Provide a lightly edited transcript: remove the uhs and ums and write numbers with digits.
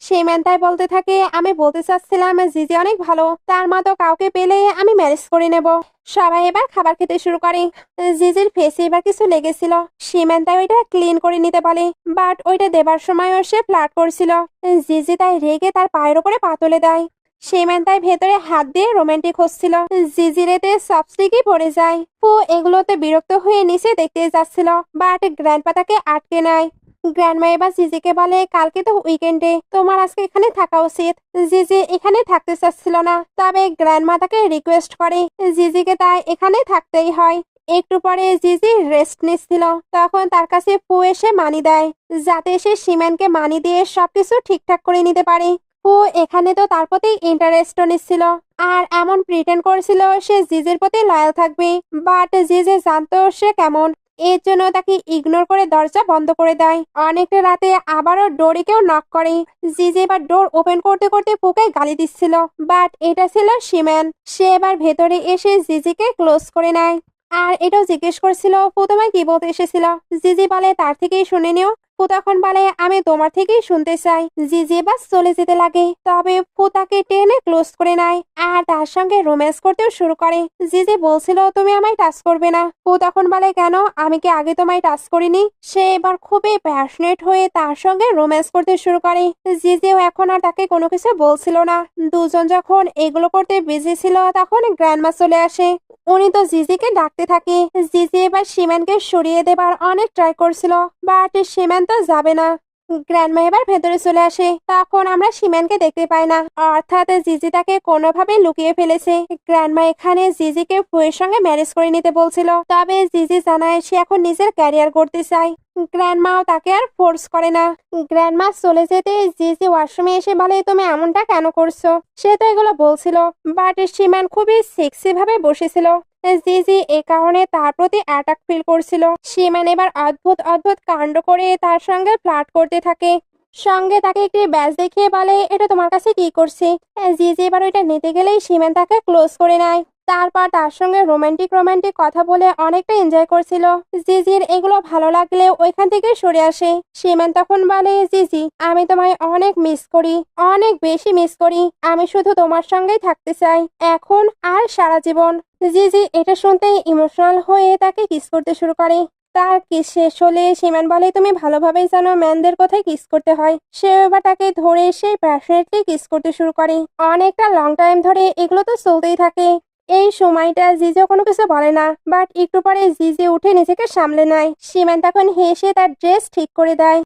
সীমান তাই বলতে থাকে, আমি বলতে চাচ্ছিলাম জিজি অনেক ভালো, তার মতো কাউকে পেলে আমি ম্যারেজ করে নেব। সবাই এবার খাবার খেতে শুরু করে। জিজির ফেসে এবার কিছু লেগেছিল। সীমান তাই ওইটা ক্লিন করে নিতে বলে, বাট ওইটা দেবার সময়ও সে ফ্লার্ট করছিল। জিজি তাই রেগে তার পায়ের উপরে পা তুলে দেয়। সীমান তাই ভেতরে হাত দিয়ে রোমান্টিক হচ্ছিল। জিজির এতে সবস্টিকই পড়ে যায়। ফু এগুলোতে বিরক্ত হয়ে নিচে দেখতে যাচ্ছিল, বাট গ্র্যান্ডপা তাকে আটকে নেয়। গ্র্যান্ডমা এবার জিজিকে বলে, কালকে তো উইকেন্ডে, তোমার আজকে এখানে থাকা উচিত। জিজি এখানে থাকতে চাচ্ছিল না, তবে গ্র্যান্ডমা তাকে রিকোয়েস্ট করে। জিজিকে তাই এখানে থাকতেই হয়। একটু পরে জিজি রেস্ট নিচ্ছিল, তখন তার কাছে ফু এসে মানি দেয়, যাতে সে সীমানকে মানি দিয়ে সবকিছু ঠিকঠাক করে নিতে পারে। ফু এখানে তো তার প্রতি ইন্টারেস্ট নিচ্ছিল, আর এমন প্রিটেন্ড করছিল সে জিজির প্রতি লয়াল থাকবে। বাট জিজি জানতো সে কেমন, এর জন্য তাকে ইগনোর করে দরজা বন্ধ করে দেয়। অনেকটা রাতে আবারও ডোরে কেউ নক করে। জিজি এবার ডোর ওপেন করতে করতে ফুকে গালি দিচ্ছিল, বাট এটা ছিল সীমান। সে এবার ভেতরে এসে জিজিকে ক্লোজ করে নেয়, আর এটাও জিজ্ঞেস করছিল, ফু তোমায় কি বলতে এসেছিল। জিজি বলে, তার থেকেই শুনে নিও। ফু তখন বলে, আমি তোমার থেকেই শুনতে চাই। জিজি এবার চলে যেতে লাগে, তবে ফু তাকে টেনে ক্লোজ করে নেয়, আর তার সঙ্গে রোম্যান্স করতেও শুরু করে। জিজি বলছিল, তুমি আমায় টাচ করবে না। ফু তখন বলে, কেন, আমি কি আগে তোমায় টাচ করিনি। সে এবার খুবই প্যাশনেট হয়ে তার সঙ্গে রোম্যান্স করতে শুরু করে। জিজিও এখন আর তাকে কোনো কিছু বলছিল না। দুজন যখন এগুলো করতে বিজি ছিল, তখন গ্র্যান্ডমা চলে আসে। উনি তো জিজিকে ডাকতে থাকে। জিজি এবার সীমানকে সরিয়ে দেবার অনেক ট্রাই করছিল, বাট সীমান তো যাবে না। গ্র্যান্ডমা এবার ভেতরে চলে আসে, তখন আমরা সীমানকে দেখতে পাই না, অর্থাৎ জিজি তাকে কোনোভাবে লুকিয়ে ফেলেছে। গ্র্যান্ডমা এখানে জিজিকে ফুয়ের সঙ্গে ম্যারেজ করে নিতে বলছিল, তবে জিজি জানায় সে এখন নিজের ক্যারিয়ার করতে চায়। গ্র্যান্ডমাও তাকে আর ফোর্স করে না। গ্র্যান্ডমা চলে যেতে জিজি ওয়াশরুমে এসে বলে, তুমি এমনটা কেন করছো। সে তো এগুলো বলছিল, বাট সীমান খুবই সেক্সি ভাবে বসেছিল। জিজি এ কারণে তার প্রতি অ্যাটাক ফিল করছিল। সীমান এবার অদ্ভুত অদ্ভুত কাণ্ড করে তার সঙ্গে ফ্লার্ট করতে থাকে। সঙ্গে তাকে একটি ব্যাজ দেখিয়ে বলে, এটা তোমার কাছে কি করছে। জিজি এবার ওইটা নিতে গেলেই সীমান তাকে ক্লোজ করে নেয়। তারপর তার সঙ্গে রোমান্টিক রোমান্টিক কথা বলে অনেকটা এনজয় করছিল। জিজির এগুলো ভালো লাগলে ওইখান থেকে সরে আসে। সীমান তখন বলে, জিজি আমি তোমায় অনেক মিস করি, অনেক বেশি মিস করি। আমি শুধু তোমার সঙ্গেই থাকতে চাই, এখন আর সারা জীবন। জিজি এটা শুনতেই ইমোশনাল হয়ে তাকে কিস করতে শুরু করে। তার কিস শেষ হলে সীমান বলে, তুমি ভালোভাবেই জানো ম্যানদের কোথায় কিস করতে হয়। সে এবার তাকে ধরে সেই প্যাশনেটলি কিস করতে শুরু করে। অনেকটা লং টাইম ধরে এগুলো তো চলতেই থাকে। এই সময়টা জিজিও কোনো কিছু বলে না, বাট একটু পরে জিজি উঠে নিজেকে সামলে নেয়। সীমান তখন হেসে তার ড্রেস ঠিক করে দেয়।